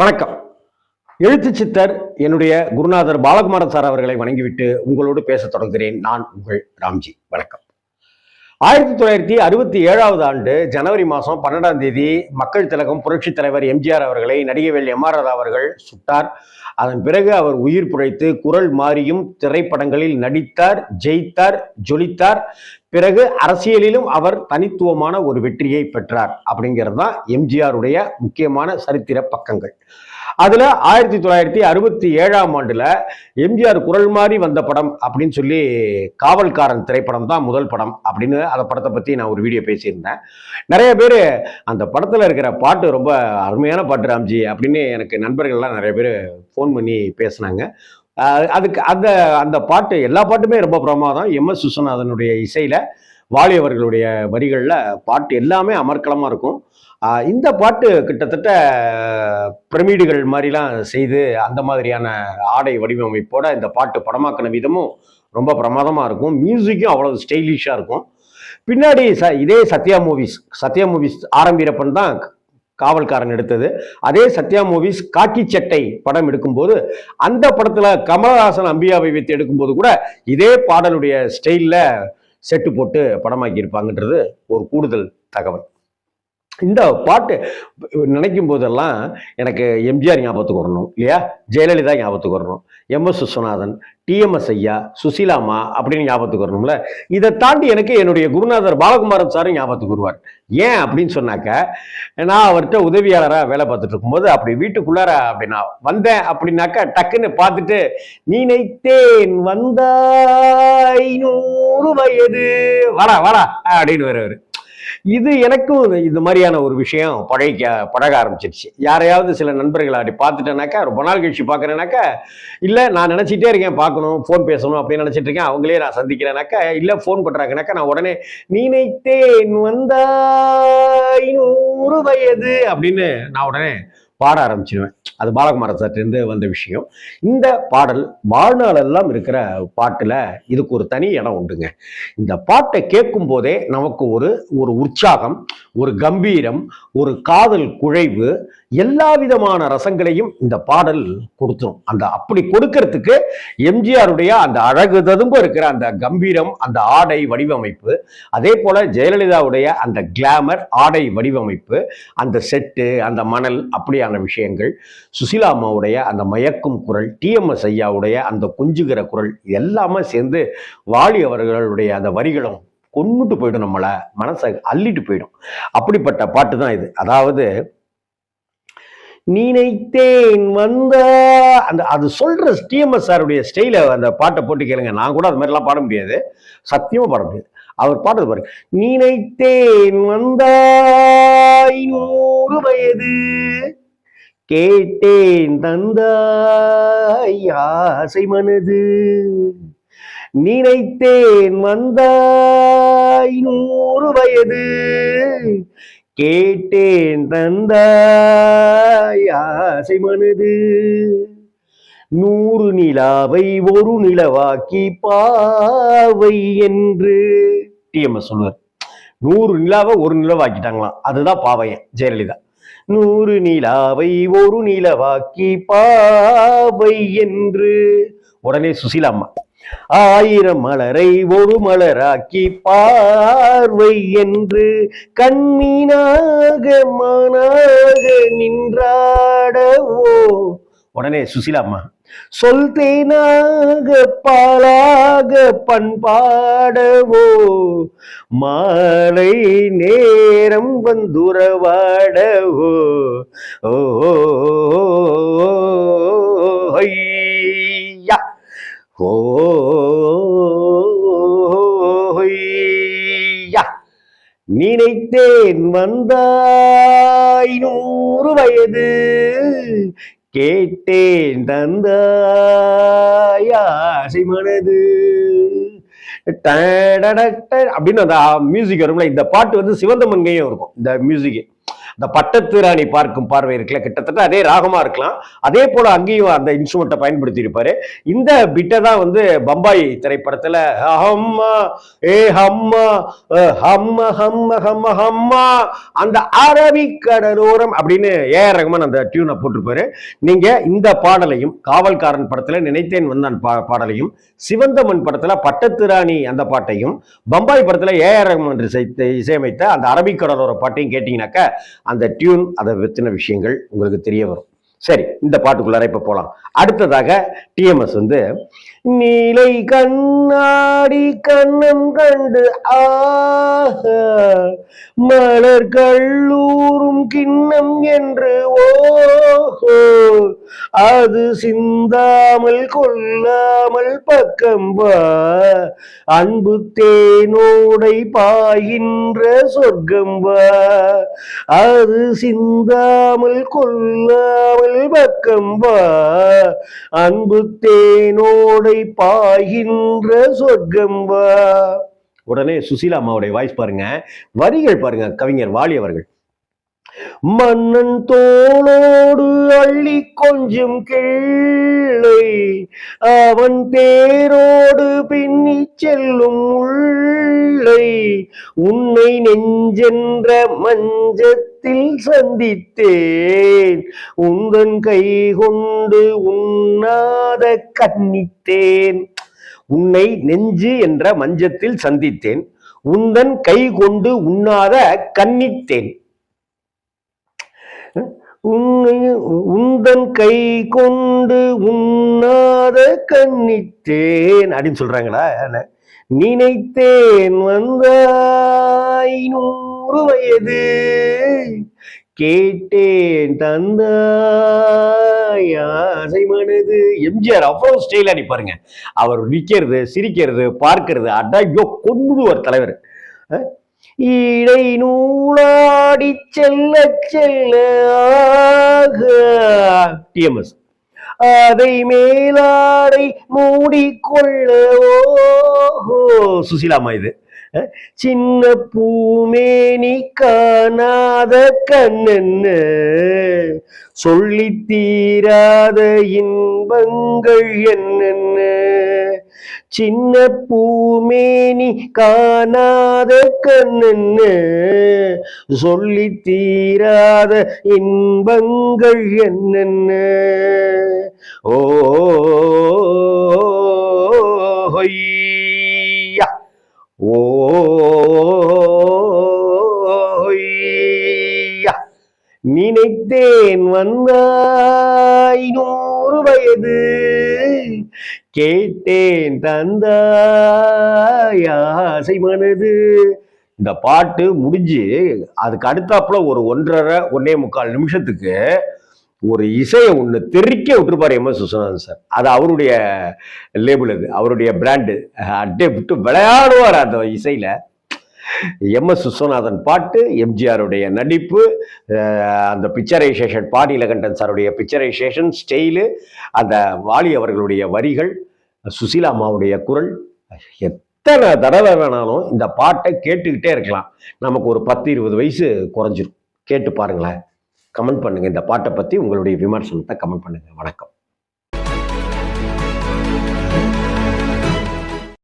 வணக்கம். எழுத்து சித்தர் என்னுடைய குருநாதர் பாலகுமாரன் சார் அவர்களை வணங்கிவிட்டு உங்களோடு பேச தொடங்குகிறேன். நான் உங்கள் ராம்ஜி. வணக்கம். 1967 ஆண்டு ஜனவரி மாதம் 12ஆம் தேதி மக்கள் திலகம் புரட்சி தலைவர் எம்ஜிஆர் அவர்களை நடிகவேல் எம் ஆர் ராதா அவர்கள் சுட்டார். அதன் பிறகு அவர் உயிர் பிழைத்து குரல் மாறியும் திரைப்படங்களில் நடித்தார், ஜெயித்தார், ஜொலித்தார். பிறகு அரசியலிலும் அவர் தனித்துவமான ஒரு வெற்றியை பெற்றார். அப்படிங்கிறது தான் எம்ஜிஆருடைய முக்கியமான சரித்திர பக்கங்கள். அதுல 1967 ஆண்டுல எம்ஜிஆர் குரல் மாறி வந்த படம் அப்படின்னு சொல்லி காவல்காரன் திரைப்படம் தான் முதல் படம் அப்படின்னு அந்த படத்தை பத்தி நான் ஒரு வீடியோ பேசியிருந்தேன். நிறைய பேர் அந்த படத்துல இருக்கிற பாட்டு ரொம்ப அருமையான பாட்டு ராம்ஜி அப்படின்னு எனக்கு நண்பர்கள்லாம் நிறைய பேர் ஃபோன் பண்ணி பேசினாங்க. அதுக்கு அந்த அந்த பாட்டு எல்லா பாட்டுமே ரொம்ப பிரமாதம். எம்.எஸ். விஸ்வநாதனுடைய இசையில வாலி அவர்களுடைய வரிகளில் பாட்டு எல்லாமே அமர்க்களமா இருக்கும். இந்த பாட்டு கிட்டத்தட்ட பிரமிடுகள் மாதிரிலாம் செய்து அந்த மாதிரியான ஆடை வடிவமைப்போட இந்த பாட்டு படமாக்கின விதமும் ரொம்ப பிரமாதமாக இருக்கும். மியூசிக்கும் அவ்வளவு ஸ்டைலிஷாக இருக்கும். பின்னாடி இதே சத்யா மூவிஸ் ஆரம்பிரப்பன் தான் காவல்காரன் எடுத்தது. அதே சத்யா மூவிஸ் காக்கி சட்டை படம் எடுக்கும்போது அந்த படத்துல கமலஹாசன் அம்பியாவை வைத்து எடுக்கும்போது கூட இதே பாடலுடைய ஸ்டைல்ல செட்டு போட்டு படமாக்கி இருப்பாங்கன்றது ஒரு கூடுதல் தகவல். இந்த பாட்டு நினைக்கும் போதெல்லாம் எனக்கு எம்ஜிஆர் ஞாபகத்துக்கு வரணும் இல்லையா, ஜெயலலிதா ஞாபகத்துக்கு வரணும், எம்.எஸ். விஸ்வநாதன், டிஎம்எஸ் ஐயா, சுசீலாமா அப்படின்னு ஞாபகத்துக்கு வரணும்ல. இதை தாண்டி எனக்கு என்னுடைய குருநாதர் பாலகுமாரன் சாரும் ஞாபகத்துக்கு வருவார். ஏன் அப்படின்னு சொன்னாக்க, நான் அவர்கிட்ட உதவியாளராக வேலை பார்த்துட்டு இருக்கும்போது அப்படி வீட்டுக்குள்ளார அப்படி நான் வந்தேன் அப்படின்னாக்கா டக்குன்னு பார்த்துட்டு நினைத்தேன் வந்தாய் 100 வயது வாடா வாடா அப்படின்னு வருவார். இது எனக்கும் இந்த மாதிரியான ஒரு விஷயம் பழக ஆரம்பிச்சிருச்சு. யாரையாவது சில நண்பர்களை அப்படி பார்த்துட்டேனாக்கா, ரொம்ப நாள் கழிச்சு பார்க்குறேனாக்கா, இல்லை நான் நினச்சிட்டே இருக்கேன் பார்க்கணும், ஃபோன் பேசணும் அப்படின்னு நினச்சிட்டு இருக்கேன், அவங்களே நான் சந்திக்கிறேனாக்கா, இல்லை ஃபோன் பண்ணுறாங்கனாக்கா நான் உடனே நினைத்தேன் வந்தாய் 100 வயது அப்படின்னு நான் உடனே பாட ஆரம்பிச்சிருவேன். அது பாலகுமாரன் சார்லேருந்து வந்த விஷயம். இந்த பாடல் வாழ்நாளெல்லாம் இருக்கிற பாட்டுல இதுக்கு ஒரு தனி இடம் உண்டுங்க. இந்த பாட்டை கேட்கும் போதே நமக்கு ஒரு உற்சாகம், ஒரு கம்பீரம், ஒரு காதல் குழைவு, எல்லா விதமான ரசங்களையும் இந்த பாடல் கொடுத்துரும். அந்த அப்படி கொடுக்கறதுக்கு எம்ஜிஆருடைய அந்த அழகு ததும்ப இருக்கிற அந்த கம்பீரம், அந்த ஆடை வடிவமைப்பு, அதே போல ஜெயலலிதாவுடைய அந்த கிளாமர் ஆடை வடிவமைப்பு, அந்த செட்டு, அந்த மணல், அப்படியான விஷயங்கள், சுசீலா அம்மாவுடைய அந்த மயக்கும் குரல், டிஎம்எஸ் ஐயாவுடைய அந்த கொஞ்சுகிற குரல், எல்லாமே சேர்ந்து வாலி அவர்களுடைய அந்த வரிகளும் கொண்டுட்டு போயிடும், நம்மளை மனசை அள்ளிட்டு போயிடும். அப்படிப்பட்ட பாட்டு தான் இது. அதாவது நினைத்தேன் வந்த அந்த அது சொல்ற டிஎம்எஸ் சாருடைய ஸ்டைல அந்த பாட்டை போட்டு கேளுங்க. நான் கூட அது மாதிரிலாம் பாட முடியாது, சத்தியமா பாட முடியாது. அவர் பாடுறது பாருங்க. நினைத்தேன் வந்தாய் 100 வயது, கேட்டேன் தந்தாய் ஆசை மனது, நினைத்தேன் வந்தாய் 100 வயது, கேட்டேன் தந்தாய் ஆசை மனது, 100 நிலாவை ஒரு நிலவாக்கி பாவை என்று டிஎம்எஸ் சொல்லுவார். 100 நிலாவை ஒரு நிலவாக்கிட்டாங்களாம், அதுதான் பாவையன் ஜெயலலிதா. 100 நிலாவை ஒரு நிலவாக்கி பாவை என்று உடனே சுசீலா அம்மா 1000 மலரை ஒரு மலராக்கி பார்வை என்று கண்மீனாக மானாக நின்றாடவோ, உடனே சுசீலா அம்மா சொல் தேனாக பாலாக பண்பாடவோ, மாலை நேரம் வந்துறவாடவோ, ஓ ஐயா ஓ ஐயா, நினைத்தேன் வந்தாய் 100 வயது, கேட்டேன் தந்தாய் ஆசை மனது அப்படின்னு அந்த மியூசிக் வரும்ல. இந்த பாட்டு வந்து சிவந்த மங்கையும் இருக்கும் இந்த மியூசிக். இந்த பட்டத்து ராணி பார்க்கும் பார்வை இருக்குல்ல, கிட்டத்தட்ட அதே ராகமா இருக்கலாம். அதே போல அங்கேயும் அந்த இன்ஸ்ட்ருமெண்ட்டை பயன்படுத்தி இருப்பாரு. இந்த பிட்டை தான் வந்து பம்பாய் திரைப்படத்துல ஹம்மா ஏ ஹம்மா ஹம்ம ஹம்ம ஹம்ம ஹம்மா அந்த அரபிக்கடலோரம் அப்படின்னு ஏஆர் ரஹ்மான் அந்த டியூனை போட்டிருப்பாரு. நீங்க இந்த பாடலையும் காவல்காரன் படத்துல நினைத்தேன் வந்தான் பாடலையும், சிவந்தமன் படத்துல பட்டத்து ராணி அந்த பாட்டையும், பம்பாய் படத்துல ஏஆர் ரஹ்மான் இசையமைத்த அந்த அரபிக்கடலோர பாட்டையும் கேட்டீங்கன்னாக்க அந்த டியூன் அதை பற்றின விஷயங்கள் உங்களுக்கு தெரிய வரும். சரி, இந்த பாட்டுக்குள்ளார இப்ப போலாம். அடுத்ததாக டிஎம்எஸ் வந்து நீலை கண்ணாடி கண்ணம் கண்டு ஆக மலர் கல்லூரும் கிண்ணம் என்று ஓஹோ அது சிந்தாமல் கொல்லாமல் பக்கம் வா அன்பு தேனோடை பாய்கின்ற சொர்க்கம் வா அது சிந்தாமல் கொல்லாமல் பக்கம் வா அன்பு தேனோடை பாய்கின்ற சொர்க்கம் வா. உடனே சுசீலா அம்மாவுடைய வாய்ஸ் பாருங்க, வரிகள் பாருங்க, கவிஞர் வாலி அவர்கள். மன்னன் தோளோடு அள்ளி கொஞ்சம் கிள்ளை அவன் தேரோடு பின்னி செல்லும் உள்ளை உன்னை நெஞ்சென்ற மஞ்சத்தில் சந்தித்தேன் உந்தன் கை கொண்டு உண்ணாத கன்னித்தேன். உன்னை நெஞ்சு என்ற மஞ்சத்தில் சந்தித்தேன் உந்தன் கை கொண்டு உண்ணாத கன்னித்தேன். உந்தன் கை கொண்டு உண்ணாத கன்னித்தேன் அப்படின்னு சொல்றாங்களா? நினைத்தேன் வந்தாய் 100 வயது கேட்டேன் தந்தாய் ஆசை மனது. எம்ஜிஆர் அவ்வளவு ஸ்டைலா அடிப்பாருங்க. அவர் நிக்கிறது, சிரிக்கிறது, பார்க்கிறது, அடையோ கொன்னுடுவார் தலைவர். இடை நூலாடி செல்ல செல்ல டிஎம்எஸ் அதை மேலாடை மூடிக்கொள்ள ஓஹோ சுசீலாமா. இது சின்ன பூமேனி காணாத கண்ணென்ன சொல்லி தீராத இன்பங்கள் என்னென்ன. சின்ன பூமேனி காணாத கண்ணென்ன சொல்லி தீராத இன்பங்கள் என்னென்ன. ஓ ஓ நினைத்தேன் வந்தாய் 100 வயது கேட்டேன் தந்தாய் ஆசை மனது. இந்த பாட்டு முடிஞ்சு அதுக்கு அடுத்தாப்புல ஒரு 1.5–1.25 நிமிஷத்துக்கு ஒரு இசையை ஒன்று தெறிக்க விட்டுருப்பாரு எம்எஸ் விஸ்வநாதன் சார். அது அவருடைய லேபிள், அது அவருடைய பிராண்டு. அட்டே விட்டு விளையாடுவார் அந்த இசையில. எம்எஸ் விஸ்வநாதன் பாட்டு, எம்ஜிஆருடைய நடிப்பு, அந்த பிக்சரைசேஷன், பாடி இலகண்டன் சாருடைய பிக்சரைசேஷன் ஸ்டைலு, அந்த வாலி அவர்களுடைய வரிகள், சுசீலா அம்மாவுடைய குரல். எத்தனை தடவை வேணாலும் இந்த பாட்டை கேட்டுக்கிட்டே இருக்கலாம். நமக்கு ஒரு 10–20 வயசு குறைஞ்சிரும். கேட்டு பாருங்களேன். கமெண்ட் பண்ணுங்க. இந்த பாட்டை பற்றி உங்களுடைய விமர்சனத்தை கமெண்ட் பண்ணுங்க. வணக்கம்.